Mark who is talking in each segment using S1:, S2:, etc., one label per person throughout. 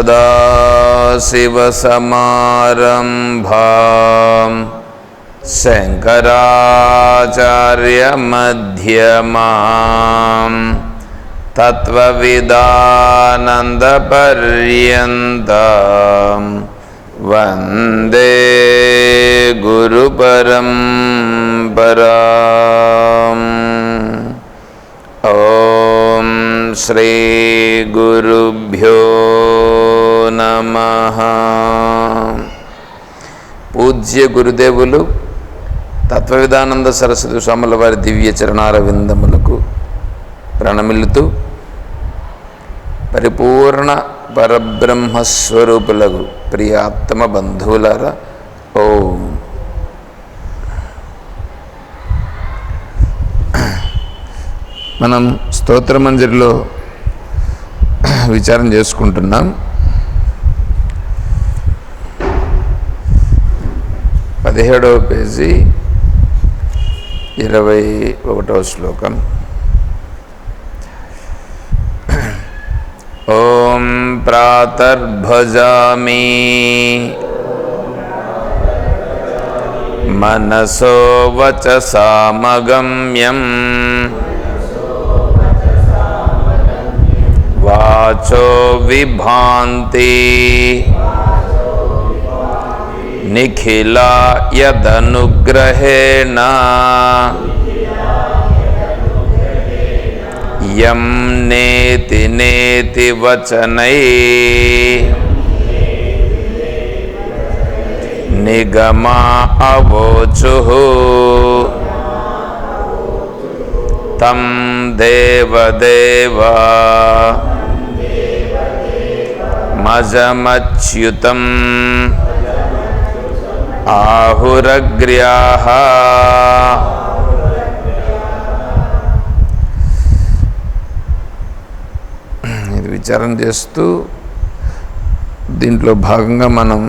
S1: सदाशिवसमारम्भां शङ्कराचार्यमध्यमां तत्त्वविदानन्दपर्यन्तां वन्दे गुरुपरम्पराम्। ॐ श्री गुरुभ्यो नमः। పూజ్య గురుదేవులు తత్వవిధానంద సరస్వతి స్వాముల వారి దివ్య చరణార విందములకు ప్రణమిల్లుతూ పరిపూర్ణ పరబ్రహ్మస్వరూపులకు ప్రియాత్మ బంధువులారా, ఓం. మనం స్తోత్రమంజరిలో విచారం చేసుకుంటున్నాం. 17వ పేజీ 21వ శ్లోకం. ఓం ప్రాతర్భజామి మనసో వచసామగమ్యం వాచో విభాంతి నిఖిలా యదనుగ్రహేణ యం నేతి నేతి వచనై నిగమా అవోచుః తం దేవదేవా మజమచ్యుతం ఆహురగ్ర్యాః. ఇది విచారం చేస్తూ దీంట్లో భాగంగా మనం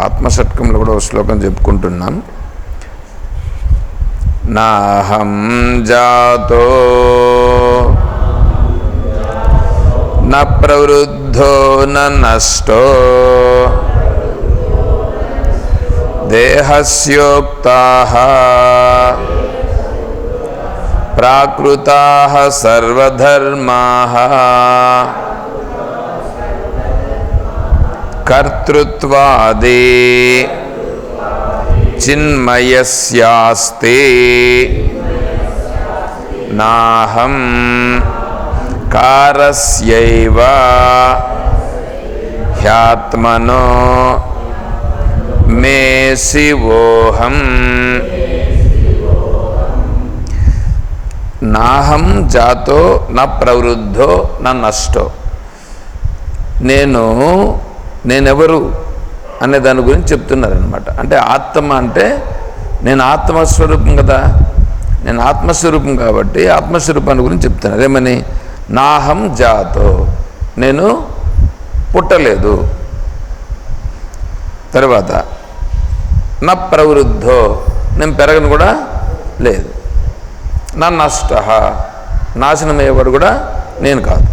S1: ఆత్మషట్కంలో కూడా ఒక శ్లోకం చెప్పుకుంటున్నాం. నాహం జాతో న ప్రవృద్ధో న నష్టో దేహస్యోక్తాః ప్రాకృతాః సర్వధర్మాః కర్తృత్వాది చిన్మయస్యాస్తి నాహం కారస్యైవ హ్యాత్మనో మే శివోహం. నాహం జాతో న ప్రవృద్ధో న నష్టో. నేనెవరు అనే దాని గురించి చెప్తున్నారనమాట. అంటే ఆత్మ అంటే నేను ఆత్మస్వరూపం కదా, నేను ఆత్మస్వరూపం కాబట్టి ఆత్మస్వరూపాన్ని గురించి చెప్తున్నారు. ఏమని? నాహం జాతో, నేను పుట్టలేదు. తర్వాత నా ప్రవృద్ధో, నేను పెరగను కూడా లేదు. నా నష్ట, నాశనమయ్యేవాడు కూడా నేను కాదు.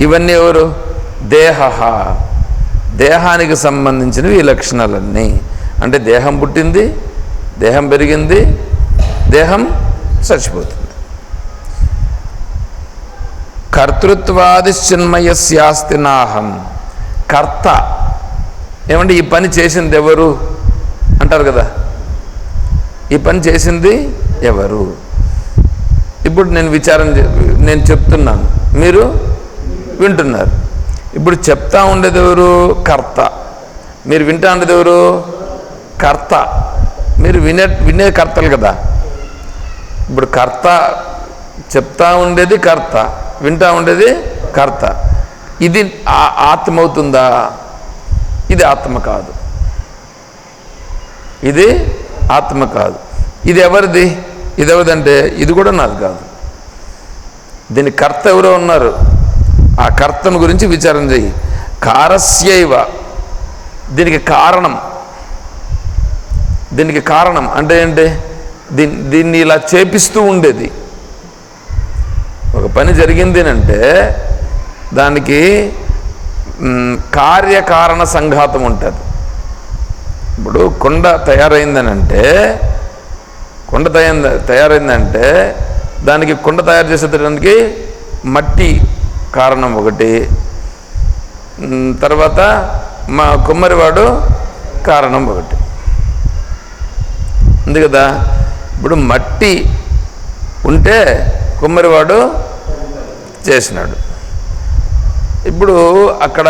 S1: ఇవన్నీ ఎవరు? దేహ, దేహానికి సంబంధించినవి ఈ లక్షణాలన్నీ. అంటే దేహం పుట్టింది, దేహం పెరిగింది, దేహం చచ్చిపోతుంది. కర్తృత్వాది చిన్మయస్యాస్తి నాహం. కర్త ఏమంటే ఈ పని చేసింది ఎవరు అంటారు కదా, ఈ పని చేసింది ఎవరు? ఇప్పుడు నేను చెప్తున్నాను, మీరు వింటున్నారు. ఇప్పుడు చెప్తా ఉండేది ఎవరు? కర్త. మీరు వింటా ఉండేది ఎవరు? కర్త. మీరు వినే కర్తలు కదా. ఇప్పుడు కర్త చెప్తా ఉండేది కర్త, వింటా ఉండేది కర్త. ఇది ఆత్మ అవుతుందా? ఇది ఆత్మ కాదు, ఇది ఆత్మ కాదు. ఇది ఎవరిది? ఇది ఎవరిదంటే ఇది కూడా నాది కాదు. దీని కర్త ఎవరో ఉన్నారు, ఆ కర్తను గురించి విచారం చెయ్యి. కారస్యైవ, దీనికి కారణం. దీనికి కారణం అంటే ఏంటి? దీన్ని ఇలా చేపిస్తూ ఉండేది. ఒక పని జరిగింది అంటే దానికి కార్యకారణ సంఘాతం ఉంటుంది. ఇప్పుడు కొండ తయారైందనంటే దానికి కొండ తయారు చేసేదానికి మట్టి కారణం ఒకటి, తర్వాత మా కుమ్మరివాడు కారణం ఒకటి ఉంది కదా. ఇప్పుడు మట్టి ఉంటే కుమ్మరివాడు చేసినాడు. ఇప్పుడు అక్కడ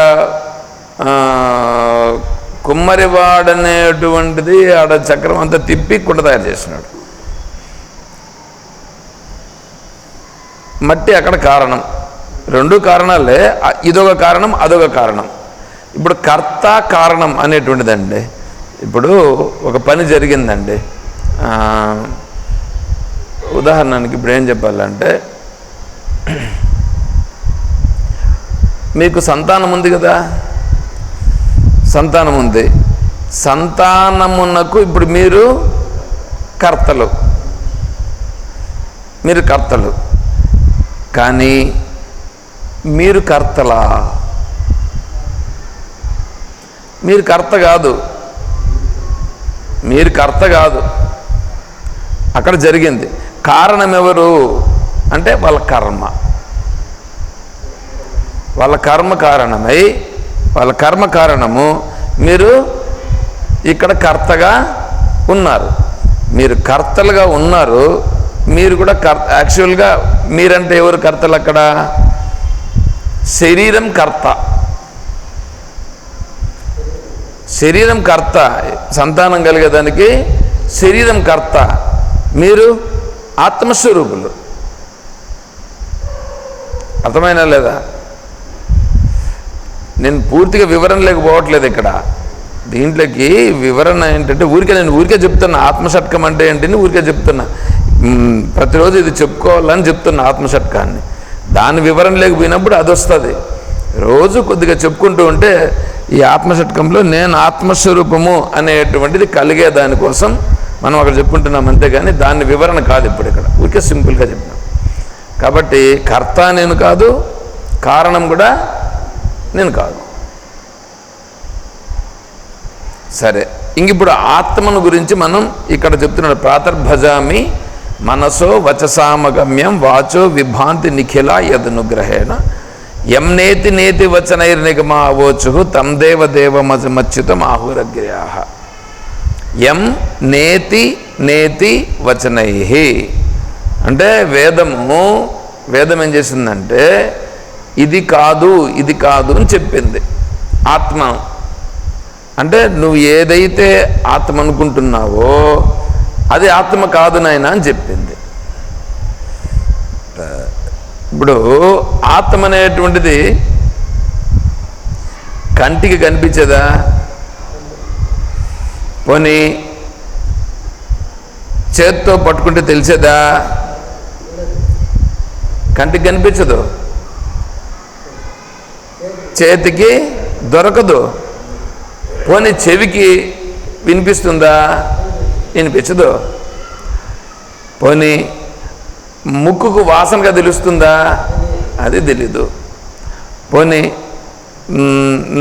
S1: కుమ్మరివాడనేటువంటిది ఆడ చక్రం అంతా తిప్పి కుండ తయారు చేసినాడు. మట్టి అక్కడ కారణం, రెండు కారణాలే, ఇదొక కారణం అదొక కారణం. ఇప్పుడు కర్త కారణం అనేటువంటిదండి. ఇప్పుడు ఒక పని జరిగిందండి, ఉదాహరణకి ఇప్పుడు ఏం చెప్పాలంటే, మీకు సంతానం ఉంది కదా, సంతానం ఉంది. సంతానమునకు ఇప్పుడు మీరు కర్తలు, కానీ మీరు కర్తలా? మీరు కర్త కాదు. అక్కడ జరిగింది కారణం ఎవరు అంటే వాళ్ళ కర్మ కారణము. మీరు ఇక్కడ కర్తగా ఉన్నారు, మీరు కర్తలుగా ఉన్నారు. మీరు కూడా యాక్చువల్గా మీరంటే ఎవరు కర్తలు? అక్కడ శరీరం కర్త, సంతానం కలిగేదానికి శరీరం కర్త. మీరు ఆత్మస్వరూపులు. అర్థమైనా లేదా? నేను పూర్తిగా వివరణ లేకపోవట్లేదు ఇక్కడ. దీంట్లోకి వివరణ ఏంటంటే నేను ఊరికే చెప్తున్నా. ఆత్మషట్కం అంటే ఏంటని ఊరికే చెప్తున్నా. ప్రతిరోజు ఇది చెప్పుకోవాలని చెప్తున్నా ఆత్మషట్కాన్ని. దాని వివరణ లేకపోయినప్పుడు అది వస్తుంది. రోజు కొద్దిగా చెప్పుకుంటూ ఉంటే ఈ ఆత్మషట్కంలో నేను ఆత్మస్వరూపము అనేటువంటిది కలిగే దానికోసం మనం అక్కడ చెప్పుకుంటున్నాం, అంతేగాని దాని వివరణ కాదు ఇప్పుడు ఇక్కడ. ఊరికే సింపుల్గా చెప్పినాం. కాబట్టి కర్త నేను కాదు, కారణం కూడా నేను కాదు. సరే, ఇంక ఇప్పుడు ఆత్మను గురించి మనం ఇక్కడ చెప్తున్నాడు. ప్రాతర్భజామి మనసో వచసామగమ్యం వాచో విభాంతి నిఖిల యదనుగ్రహేణ యం నేతి నేతి వచనైర్నిగమా అవోచు తం దేవ దేవమచ్యుతం ఆహురగ్ర్యాః. యం నేతి నేతి వచనై అంటే వేదం ఏం చేసిందంటే ఇది కాదు అని చెప్పింది. ఆత్మ అంటే నువ్వు ఏదైతే ఆత్మ అనుకుంటున్నావో అది ఆత్మ కాదు నాయన అని చెప్పింది. ఇప్పుడు ఆత్మ అనేటువంటిది కంటికి కనిపించదా? పోనీ చేత్తో పట్టుకుంటే తెలిసేదా? కంటికి కనిపించదు, చేతికి దొరకదు. పోనీ చెవికి వినిపిస్తుందా? వినిపించదు. పోనీ ముక్కుకు వాసనగా తెలుస్తుందా? అది తెలీదు. పోనీ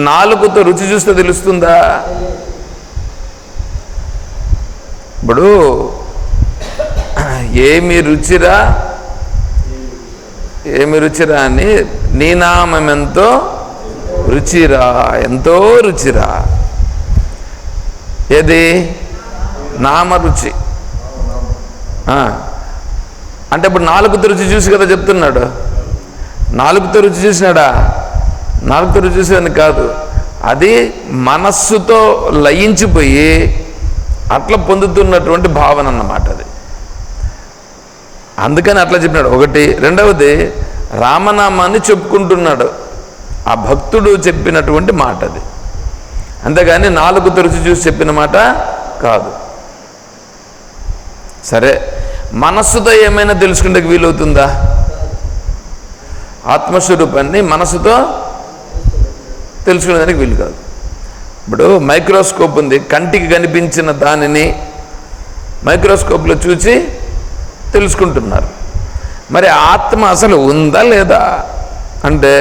S1: నాలుగుతో రుచి చూస్తే తెలుస్తుందా? ఇప్పుడు ఏమి రుచిరా అని నీ నామెంతో రుచిరా, ఎంతో రుచిరా. ఏది? నామరుచి. అంటే ఇప్పుడు నాలుగుతో రుచి చూసి కదా చెప్తున్నాడు. నాలుగుతో రుచి చూసినాడా? నాలుగుతో రుచి చూసేదని కాదు, అది మనస్సుతో లయించిపోయి అట్లా పొందుతున్నటువంటి భావన అన్నమాట అది. అందుకని అట్లా చెప్పినాడు. ఒకటి. రెండవది, రామనామాన్ని చెప్పుకుంటున్నాడు. ఆ భక్తుడు చెప్పినటువంటి మాట అది, అంతేగాని నాలుగుతో రుచి చూసి చెప్పిన మాట కాదు. సరే, మనస్సుతో ఏమైనా తెలుసుకుంటే వీలవుతుందా? ఆత్మస్వరూపాన్ని మనస్సుతో తెలుసుకునేదానికి వీలు కాదు. ఇప్పుడు మైక్రోస్కోప్ ఉంది, కంటికి కనిపించిన దానిని మైక్రోస్కోప్లో చూసి తెలుసుకుంటున్నారు. మరి ఆత్మ అసలు ఉందా లేదా అంటే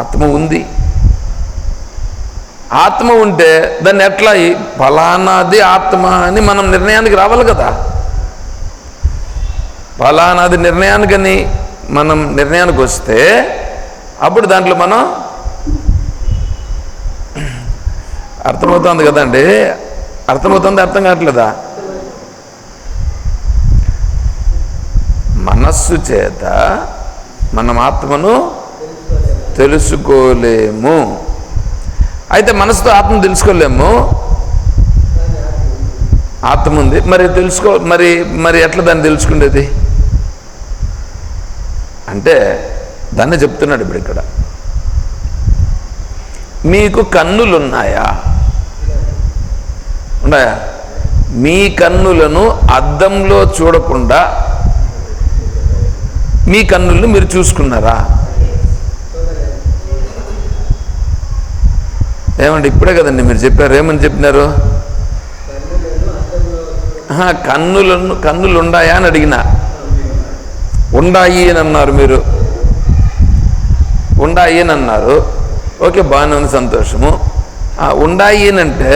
S1: ఆత్మ ఉంది. ఆత్మ ఉంటే దాన్ని ఎట్లా ఫలానాది ఆత్మ అని మనం నిర్ణయానికి రావాలి కదా. ఫలానాది నిర్ణయానికని మనం నిర్ణయానికి వస్తే అప్పుడు దాంట్లో మనం అర్థమవుతుంది కదండి. అర్థమవుతుంది, అర్థం కావట్లేదా? మనస్సు చేత మనం ఆత్మను తెలుసుకోలేము. అయితే మనసుతో ఆత్మ తెలుసుకోలేము. ఆత్మ ఉంది, మరి మరి ఎట్లా దాన్ని తెలుసుకునేది అంటే దాన్ని చెప్తున్నాడు ఇప్పుడు ఇక్కడ. మీకు కన్నులు ఉన్నాయా? ఉన్నాయా? మీ కన్నులను అద్దంలో చూడకుండా మీ కన్నులను మీరు చూసుకున్నారా? ఏమండి ఇప్పుడే కదండి మీరు చెప్పారు. ఏమని చెప్పినారు? కన్నులు ఉన్నాయా అని అడిగినా. ఉండాయి అని అన్నారు. మీరు ఉండాయి అని అన్నారు. ఓకే, బాగానే ఉంది, సంతోషము. ఉండాయి అని అంటే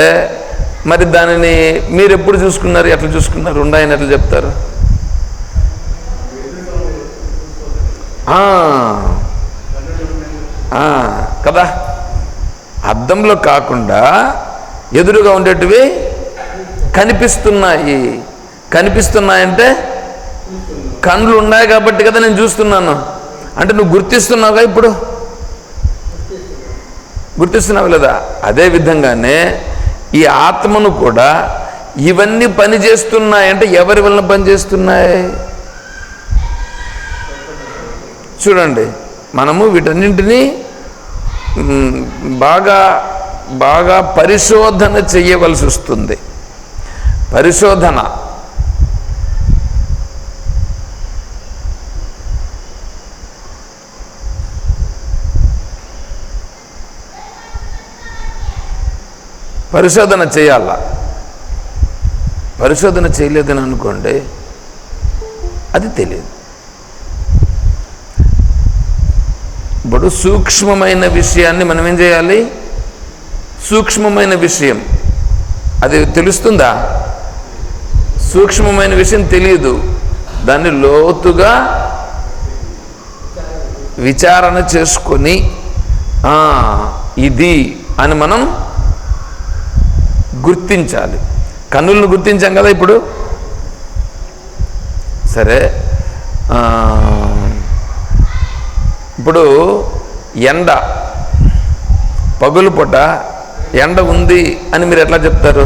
S1: మరి దానిని మీరు ఎప్పుడు చూసుకున్నారు? ఎట్లా చూసుకున్నారు? ఉండాయని ఎట్లా చెప్తారు? కదా, అద్దంలో కాకుండా ఎదురుగా ఉండేటివి కనిపిస్తున్నాయి. కనిపిస్తున్నాయంటే కళ్ళు ఉన్నాయి కాబట్టి కదా నేను చూస్తున్నాను. అంటే నువ్వు గుర్తిస్తున్నావుగా, ఇప్పుడు గుర్తిస్తున్నావు లేదా? అదే విధంగానే ఈ ఆత్మను కూడా ఇవన్నీ పని చేస్తున్నాయంటే ఎవరి వలన పని చేస్తున్నాయి? చూడండి, మనము వీటన్నింటినీ బాగా బాగా పరిశోధన చేయవలసి వస్తుంది. పరిశోధన పరిశోధన చేయాల. పరిశోధన చేయలేదని అనుకోండి, అది తెలియదు. ఇప్పుడు సూక్ష్మమైన విషయాన్ని మనం ఏం చేయాలి? సూక్ష్మమైన విషయం అది తెలుస్తుందా? సూక్ష్మమైన విషయం తెలియదు. దాన్ని లోతుగా విచారణ చేసుకొని ఇది అని మనం గుర్తించాలి. కన్నులను గుర్తించాం కదా ఇప్పుడు. సరే, ఇప్పుడు ఎండ, పగులు పూట ఎండ ఉంది అని మీరు ఎట్లా చెప్తారు?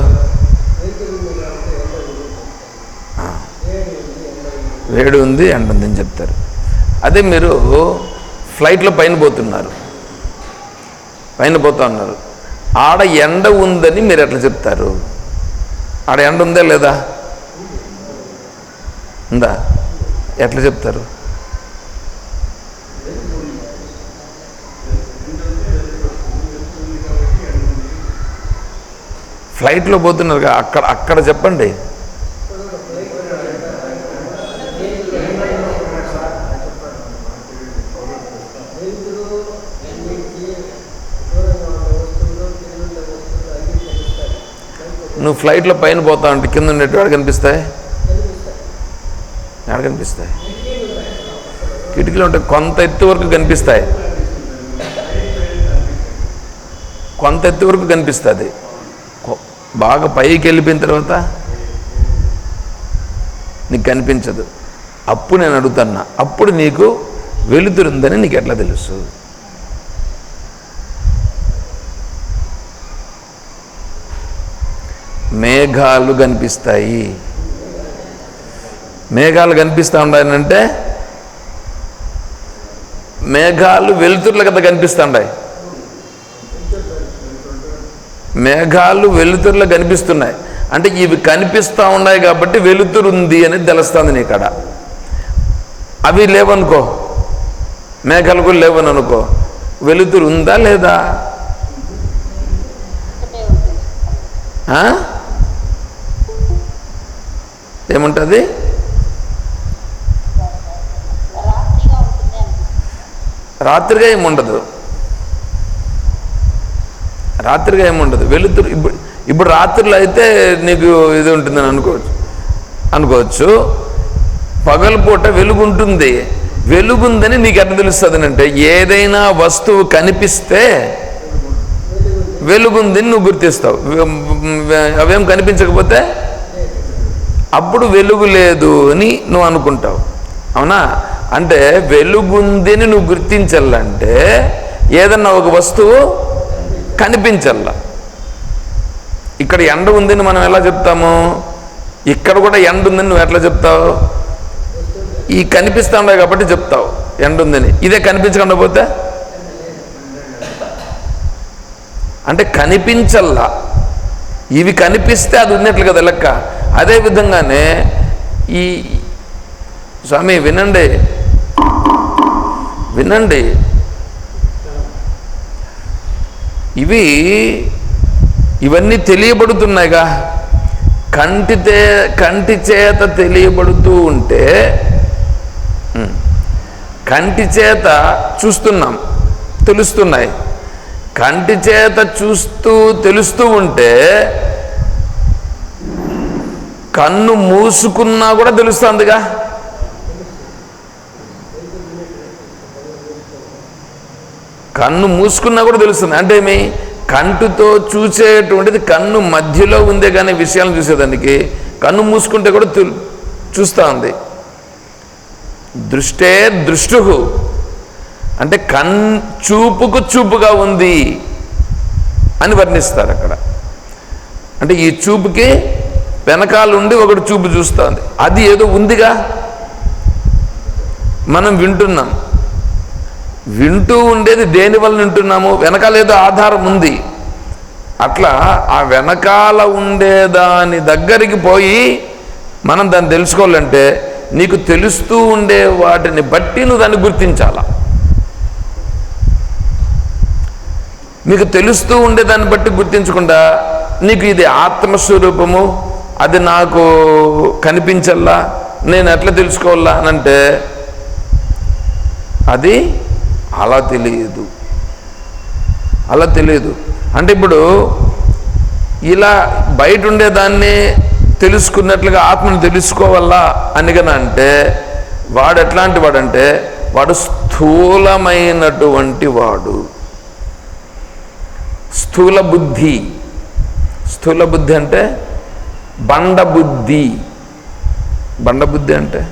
S1: వేడి ఉంది, ఎండ ఉంది అని చెప్తారు. అదే మీరు ఫ్లైట్లో పైన పోతున్నారు, ఆడ ఎండ ఉందని మీరు ఎట్లా చెప్తారు? ఆడ ఎండ ఉందా లేదా? ఉందా? ఎట్లా చెప్తారు? ఫ్లైట్లో పోతున్నారు, అక్కడ చెప్పండి. నువ్వు ఫ్లైట్లో పైన పోతా అంటే కింద ఉండేవి ఎక్కడ కనిపిస్తాయి? ఎక్కడ కనిపిస్తాయి? కిటికీలు ఉంటే కొంత ఎత్తు వరకు కనిపిస్తాయి. కొంత ఎత్తు వరకు కనిపిస్తుంది. బాగా పైకి వెళ్ళిపోయిన తర్వాత నీకు కనిపించదు. అప్పుడు నేను అడుగుతున్నా, అప్పుడు నీకు వెలుతురుందని నీకు ఎట్లా తెలుసు? మేఘాలు కనిపిస్తాయి. మేఘాలు కనిపిస్తూ ఉన్నాయనంటే మేఘాలు వెలుతురులు కదా కనిపిస్తూ ఉన్నాయి. మేఘాలు వెలుతురులు కనిపిస్తున్నాయి అంటే ఇవి కనిపిస్తూ ఉన్నాయి కాబట్టి వెలుతురు ఉంది అనేది తెలుస్తుంది నీకడ. అవి లేవనుకో, మేఘాలు కూడా లేవని అనుకో, వెలుతురు ఉందా లేదా? ఏముంటుంది? రాత్రిగా ఏముండదు, రాత్రిగా ఏముండదు. వెలుతురు ఇప్పుడు రాత్రిలో అయితే నీకు ఇది ఉంటుందని అనుకోవచ్చు. పగలపూట వెలుగుంటుంది. వెలుగుందని నీకు ఎట్లా తెలుస్తుంది అంటే, ఏదైనా వస్తువు కనిపిస్తే వెలుగుందని నువ్వు గుర్తిస్తావు. అవేం కనిపించకపోతే అప్పుడు వెలుగు లేదు అని నువ్వు అనుకుంటావు. అవునా? అంటే వెలుగుందని నువ్వు గుర్తించాలంటే ఏదన్నా ఒక వస్తువు కనిపించాల. ఇక్కడ ఎండ ఉందని మనం ఎలా చెప్తాము? ఇక్కడ కూడా ఎండ ఉందని నువ్వు ఎట్లా చెప్తావు? ఈ కనిపిస్తా ఉన్నాయి కాబట్టి చెప్తావు ఎండ ఉందని. ఇదే కనిపించకుండా పోతే అంటే కనిపించల్లా. ఇవి కనిపిస్తే అది ఉన్నట్లు కదా లెక్క. అదేవిధంగానే ఈ స్వామి వినండి వినండి, ఇవన్నీ తెలియబడుతున్నాయిగా. కంటి చేత తెలియబడుతూ ఉంటే, కంటి చేత చూస్తున్నాం, తెలుస్తున్నాయి. కంటి చేత చూస్తూ తెలుస్తూ ఉంటే కన్ను మూసుకున్నా కూడా తెలుస్తుందిగా. కన్ను మూసుకున్నా కూడా తెలుస్తుంది. అంటే ఏమి? కంటితో చూసేటువంటిది కన్ను మధ్యలో ఉందే కానీ విషయాలను చూసేదానికి కన్ను మూసుకుంటే కూడా చూస్తూ ఉంది. దృష్టే దృష్టు అంటే చూపుకు చూపుగా ఉంది అని వర్ణిస్తారు అక్కడ. అంటే ఈ చూపుకి వెనకాలుండి ఒకటి చూపు చూస్తుంది. అది ఏదో ఉందిగా. మనం వింటున్నాం, వింటూ ఉండేది దేనివల్ల వింటున్నాము? వెనకాల ఏదో ఆధారం ఉంది. అట్లా ఆ వెనకాల ఉండేదాని దగ్గరికి పోయి మనం దాన్ని తెలుసుకోవాలంటే నీకు తెలుస్తూ ఉండే వాటిని బట్టి నువ్వు దాన్ని గుర్తించాలా. నీకు తెలుస్తూ ఉండేదాన్ని బట్టి గుర్తించకుండా నీకు ఇది ఆత్మస్వరూపము, అది నాకు కనిపించల్లా, నేను ఎట్లా తెలుసుకోవాలా అని అంటే అది అలా తెలియదు. అలా తెలియదు. అంటే ఇప్పుడు ఇలా బయట ఉండేదాన్ని తెలుసుకున్నట్లుగా ఆత్మను తెలుసుకోవాలా అనిగన అంటే వాడు ఎట్లాంటి వాడంటే వాడు స్థూలమైనటువంటి వాడు. స్థూల బుద్ధి. స్థూల బుద్ధి అంటే బండబుద్ధి. బండబుద్ధి అంటే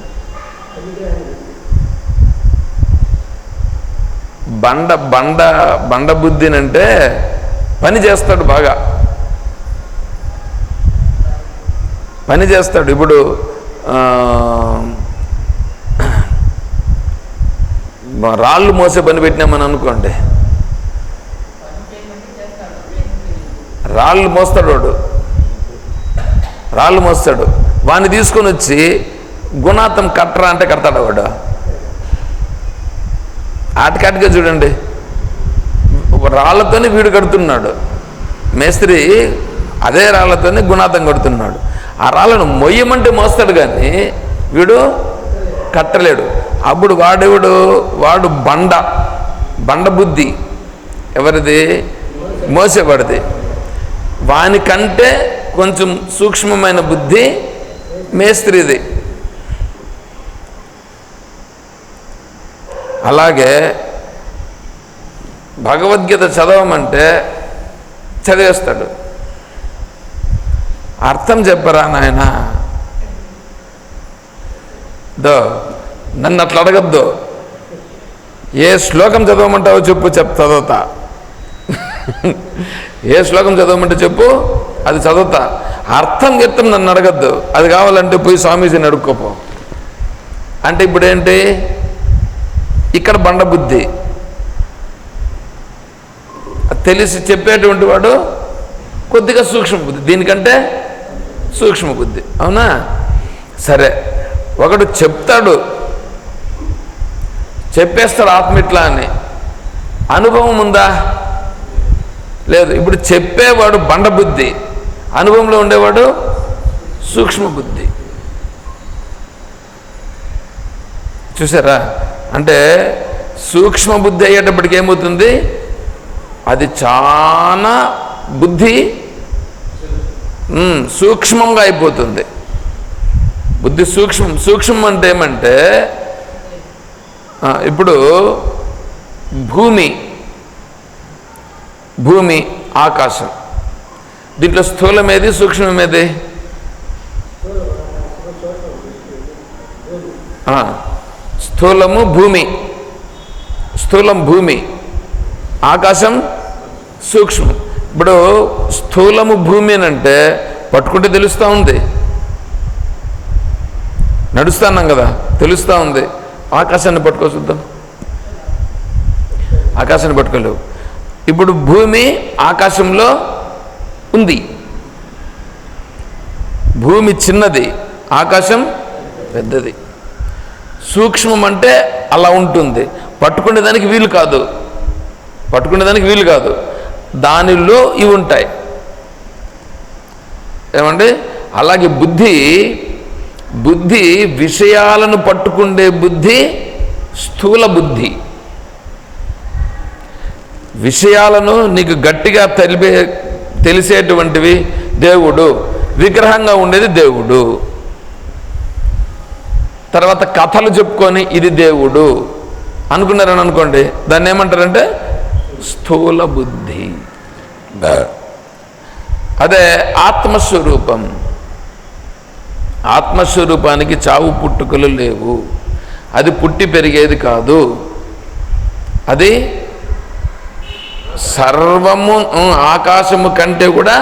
S1: బండబుద్ధిని అంటే పని చేస్తాడు, బాగా పని చేస్తాడు. ఇప్పుడు రాళ్ళు మోసే పని పెట్టినామని అనుకోండి, రాళ్ళు మోస్తాడు వాడు, రాళ్ళు మోస్తాడు. వాడిని తీసుకొని వచ్చి గుణాతం కట్టరా అంటే కడతాడు వాడు. ఆటకాటిగా చూడండి, రాళ్లతోనే వీడు కడుతున్నాడు. మేస్త్రి అదే రాళ్లతోనే గుణాతం కడుతున్నాడు. ఆ రాళ్ళను మొయ్యమంటే మోస్తాడు, వీడు కట్టలేడు. అప్పుడు వాడు బండబుద్ధి ఎవరిది? మోసేవాడిది. వానికంటే కొంచెం సూక్ష్మమైన బుద్ధి మేస్త్రిది. అలాగే భగవద్గీత చదవమంటే చదివేస్తాడు. అర్థం చెప్పరా నాయన, నన్ను అట్లా అడగద్దు. ఏ శ్లోకం చదవమంటావో చెప్పు, చదువుతా. ఏ శ్లోకం చదవమంటే చెప్పు, అది చదువుతా. అర్థం చెప్తాం, నన్ను అడగద్దు. అది కావాలంటే పోయి స్వామీజీని అడుక్కోపో అంటే ఇప్పుడేంటి? ఇక్కడ బండబుద్ధి. తెలిసి చెప్పేటువంటి వాడు కొద్దిగా సూక్ష్మ బుద్ధి, దీనికంటే సూక్ష్మ బుద్ధి. అవునా? సరే, ఒకడు చెప్తాడు, చెప్పేస్తాడు ఆత్మ ఇట్లా అని. అనుభవం ఉందా? లేదు. ఇప్పుడు చెప్పేవాడు బండబుద్ధి, అనుభవంలో ఉండేవాడు సూక్ష్మ బుద్ధి. చూసారా? అంటే సూక్ష్మ బుద్ధి అయ్యేటప్పటికి ఏమవుతుంది, అది చాలా బుద్ధి సూక్ష్మంగా అయిపోతుంది. బుద్ధి సూక్ష్మం అంటే ఏమంటే, ఇప్పుడు భూమి ఆకాశం, దీంట్లో స్థూలమేది సూక్ష్మమేది? స్థూలం భూమి, ఆకాశం సూక్ష్మం. ఇప్పుడు స్థూలము భూమి అని అంటే పట్టుకుంటే తెలుస్తూ ఉంది, నడుస్తున్నాం కదా తెలుస్తూ ఉంది. ఆకాశాన్ని పట్టుకో చూద్దాం, ఆకాశాన్ని పట్టుకోలేవు. ఇప్పుడు భూమి ఆకాశంలో ఉంది, భూమి చిన్నది, ఆకాశం పెద్దది. సూక్ష్మం అంటే అలా ఉంటుంది, పట్టుకునేదానికి వీలు కాదు, దానిలో ఇవి ఉంటాయి. ఏమండి? అలాగే బుద్ధి విషయాలను పట్టుకుండే బుద్ధి స్థూల బుద్ధి. విషయాలను నీకు గట్టిగా తెలిసేటువంటివి దేవుడు, విగ్రహంగా ఉండేది దేవుడు. తర్వాత కథలు చెప్పుకొని ఇది దేవుడు అనుకున్నారని అనుకోండి, దాన్ని ఏమంటారంటే స్థూల బుద్ధి. అదే ఆత్మస్వరూపానికి చావు పుట్టుకలు లేవు, అది పుట్టి పెరిగేది కాదు, అది సర్వము ఆకాశము కంటే కూడా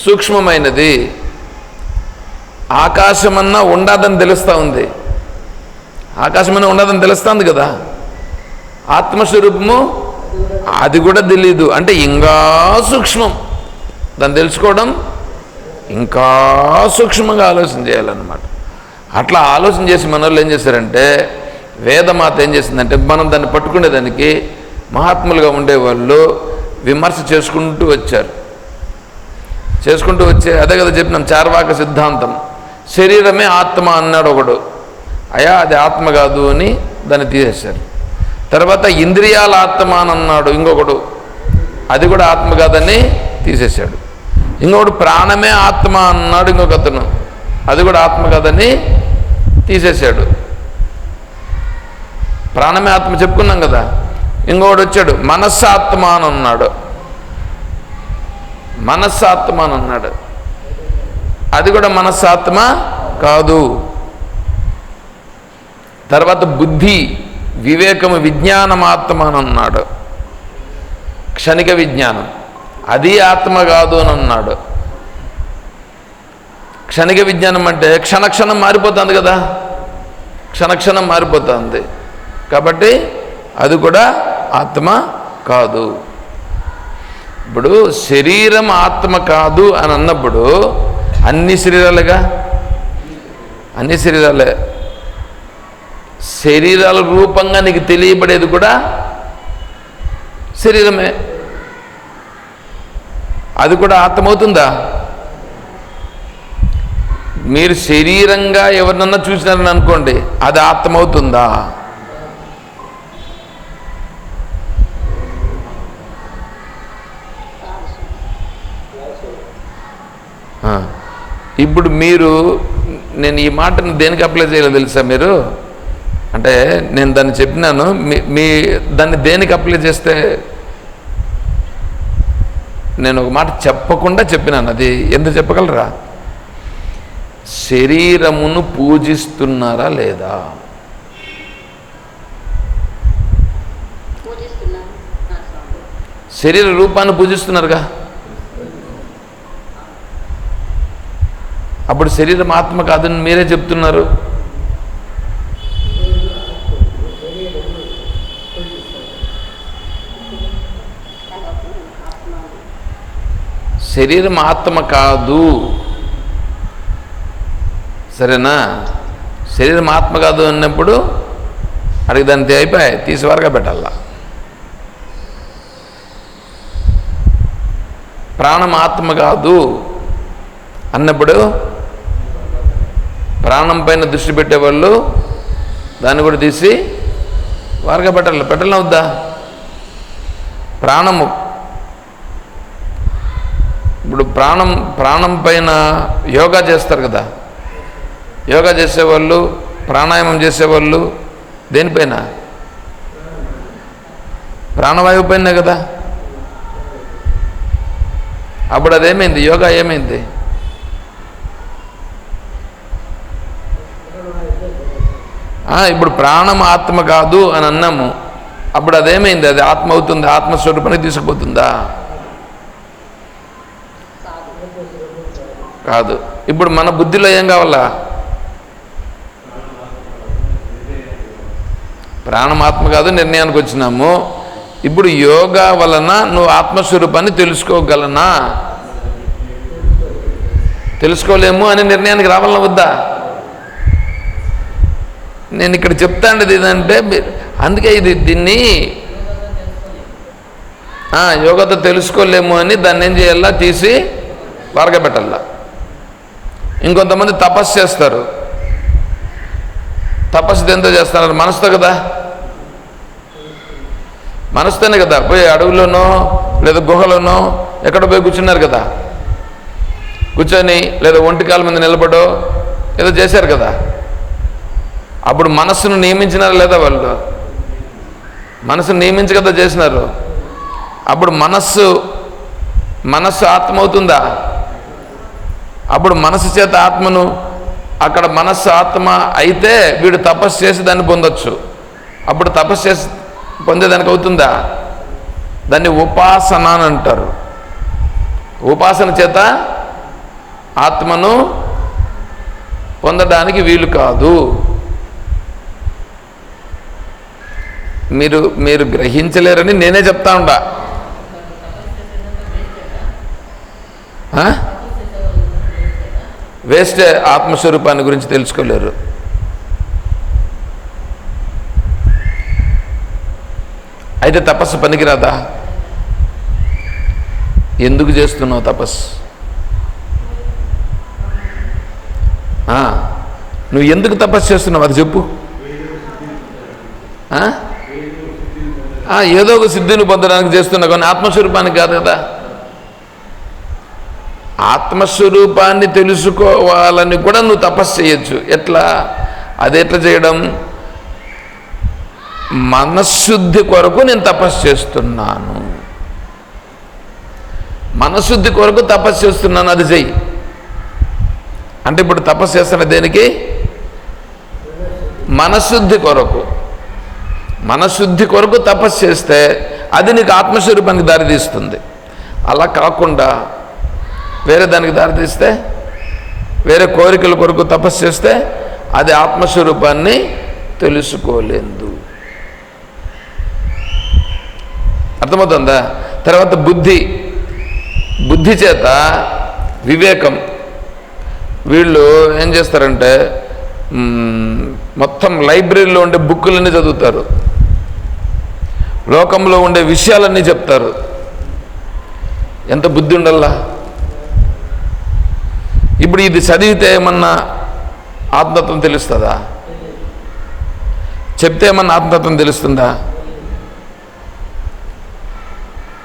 S1: సూక్ష్మమైనది. ఆకాశమన్నా ఉండదని తెలుస్తుంది కదా. ఆత్మస్వరూపము అది కూడా తెలీదు అంటే ఇంకా సూక్ష్మం. దాన్ని తెలుసుకోవడం ఇంకా సూక్ష్మంగా ఆలోచన చేయాలన్నమాట. అట్లా ఆలోచన చేసి మన వాళ్ళు ఏం చేశారంటే, వేదమాత ఏం చేసిందంటే, మనం దాన్ని పట్టుకునేదానికి మహాత్ములుగా ఉండేవాళ్ళు విమర్శ చేసుకుంటూ వచ్చే అదే కదా చెప్పినాం, చార్వాక సిద్ధాంతం. శరీరమే ఆత్మ అన్నాడు ఒకడు, అయా అది ఆత్మ కాదు అని దాన్ని తీసేశారు. తర్వాత ఇంద్రియాల ఆత్మ అని అన్నాడు ఇంకొకడు, అది కూడా ఆత్మ కాదని తీసేశాడు. ఇంకొకడు ప్రాణమే ఆత్మ అన్నాడు ఇంకొక అతను, అది కూడా ఆత్మ కాదని తీసేశాడు. ప్రాణమే ఆత్మ చెప్పుకున్నాం కదా. ఇంకొకడు వచ్చాడు మనస్సాత్మ అని అన్నాడు, అది కూడా మనస్సాత్మ కాదు. తర్వాత బుద్ధి వివేకము విజ్ఞానమాత్మ అని అన్నాడు, క్షణిక విజ్ఞానం, అది ఆత్మ కాదు అని అన్నాడు. క్షణిక విజ్ఞానం అంటే క్షణక్షణం మారిపోతుంది కదా, క్షణక్షణం మారిపోతుంది కాబట్టి అది కూడా ఆత్మ కాదు. ఇప్పుడు శరీరం ఆత్మ కాదు అని అన్నప్పుడు అన్ని శరీరాలుగా, అన్ని శరీరాలే. శరీరాల రూపంగా నీకు తెలియబడేది కూడా శరీరమే, అది కూడా ఆత్మ అవుతుందా? మీరు శరీరంగా ఎవరినన్నా చూసినారని అనుకోండి, అది ఆత్మ అవుతుందా? ఇప్పుడు నేను ఈ మాటను దేనికి అప్లై చేయాలో తెలుసా మీరు? అంటే నేను దాన్ని చెప్పినాను, దాన్ని దేనికి అప్లై చేస్తే, నేను ఒక మాట చెప్పకుండా చెప్పినాను, అది ఎందుకు చెప్పగలరా? శరీరమును పూజిస్తున్నారా లేదా? శరీర రూపాన్ని పూజిస్తున్నారుగా, అప్పుడు శరీరం ఆత్మ కాదని మీరే చెప్తున్నారు. శరీరం ఆత్మ కాదు, సరేనా? శరీరం ఆత్మ కాదు అన్నప్పుడు అడిగి దాన్ని అయిపోయి తీసి వరగా పెట్టాలా. ప్రాణం ఆత్మ కాదు అన్నప్పుడు ప్రాణం పైన దృష్టి పెట్టేవాళ్ళు దాన్ని కూడా తీసి వారగా పెట్టాలని వద్దా? ప్రాణము, ఇప్పుడు ప్రాణం పైన యోగా చేస్తారు కదా, యోగా చేసేవాళ్ళు, ప్రాణాయామం చేసేవాళ్ళు దేనిపైన? ప్రాణవాయువు పైన కదా. అప్పుడు అదేమైంది? యోగా ఏమైంది? ఇప్పుడు ప్రాణం ఆత్మ కాదు అని అన్నాము, అప్పుడు అదేమైంది? అది ఆత్మ అవుతుంది, ఆత్మస్వరూపానికి తీసుకుపోతుందా? కాదు. ఇప్పుడు మన బుద్ధిలో ఏం కావాలా? ప్రాణం ఆత్మ కాదు, నిర్ణయానికి వచ్చినాము. ఇప్పుడు యోగా వలన నువ్వు ఆత్మస్వరూపాన్ని తెలుసుకోగలనా? తెలుసుకోలేము అని నిర్ణయానికి రావాలన్నా వద్దా? నేను ఇక్కడ చెప్తాండేది ఏదంటే, అందుకే దీన్ని యోగాతో తెలుసుకోలేము అని దాన్ని ఏం చేయాలా? తీసి వరగబెట్టాలా. ఇంకొంతమంది తపస్సు చేస్తారు. తపస్సు దేంతో చేస్తున్నారు? మనసుతో కదా. మనసుతోనే కదా. పోయి అడవుల్లోనో లేదా గుహలోనో ఎక్కడ పోయి కూర్చున్నారు కదా, కూర్చొని లేదా ఒంటికాల మీద నిలబడో ఏదో చేశారు కదా. అప్పుడు మనస్సును నియమించినారు లేదా? వాళ్ళు మనసును నియమించి కదా చేసినారు. అప్పుడు మనస్సు ఆత్మ అవుతుందా? అప్పుడు మనస్సు చేత ఆత్మను, అక్కడ మనస్సు ఆత్మ అయితే వీడు తపస్సు చేసి దాన్ని పొందొచ్చు. అప్పుడు తపస్సు చేసి పొందేదానికి అవుతుందా? దాన్ని ఉపాసన అని అంటారు. ఉపాసన చేత ఆత్మను పొందడానికి వీలు కాదు. మీరు గ్రహించలేరని నేనే చెప్తా ఉండా. వేస్టే. ఆత్మస్వరూపాన్ని గురించి తెలుసుకోలేరు. అయితే తపస్సు పనికిరాదా? ఎందుకు చేస్తున్నావు తపస్సు? నువ్వు ఎందుకు తపస్సు చేస్తున్నావు అది చెప్పు. ఏదో ఒక సిద్ధిని పొందడానికి చేస్తున్నావు, కానీ ఆత్మస్వరూపానికి కాదు కదా. ఆత్మస్వరూపాన్ని తెలుసుకోవాలని కూడా నువ్వు తపస్సు చేయొచ్చు. ఎట్లా? అది ఎట్లా చేయడం? మనశుద్ధి కొరకు నేను తపస్సు చేస్తున్నాను, మనశుద్ధి కొరకు తపస్సు చేస్తున్నాను, అది చెయ్యి అంటే. ఇప్పుడు తపస్సు చేస్తున్న దేనికి? మనశుద్ధి కొరకు. మనశుద్ధి కొరకు తపస్సు చేస్తే అది నీకు ఆత్మస్వరూపానికి దారితీస్తుంది. అలా కాకుండా వేరే దానికి దారితీస్తే, వేరే కోరికల కొరకు తపస్సు చేస్తే అది ఆత్మస్వరూపాన్ని తెలుసుకోలేదు. అర్థమవుతుందా? తర్వాత బుద్ధి చేత వివేకం. వీళ్ళు ఏం చేస్తారంటే మొత్తం లైబ్రరీలో ఉండే బుక్కులన్నీ చదువుతారు, లోకంలో ఉండే విషయాలన్నీ చెప్తారు. ఎంత బుద్ధి ఉండాలా? ఇప్పుడు ఇది చదివితే ఏమన్నా ఆత్మతత్వం తెలుస్తుందా? చెప్తే ఏమన్నా ఆత్మతత్వం తెలుస్తుందా?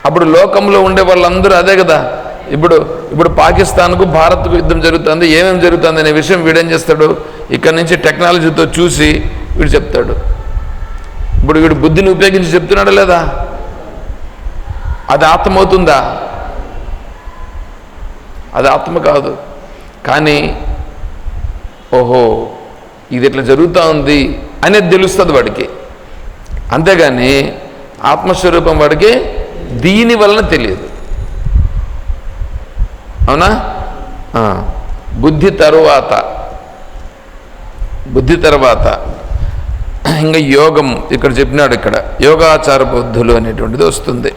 S1: అప్పుడు లోకంలో ఉండే వాళ్ళందరూ అదే కదా. ఇప్పుడు పాకిస్తాన్కు భారత్కు యుద్ధం జరుగుతుంది, ఏమేమి జరుగుతుంది అనే విషయం వీడేం చేస్తాడు? ఇక్కడ నుంచి టెక్నాలజీతో చూసి వీడు చెప్తాడు. ఇప్పుడు వీడు బుద్ధిని ఉపయోగించి చెప్తున్నాడా లేదా? అది ఆత్మ అవుతుందా? అది ఆత్మ కాదు. కానీ ఓహో ఇది ఇట్లా జరుగుతూ ఉంది అనేది తెలుస్తుంది వాడికి. అంతేగాని ఆత్మస్వరూపం వాడికి దీని వలన తెలియదు. అవునా? బుద్ధి తర్వాత ఇంకా యోగం ఇక్కడ చెప్పినాడు. ఇక్కడ యోగాచార బుద్ధులు అనేటువంటిది వస్తుంది.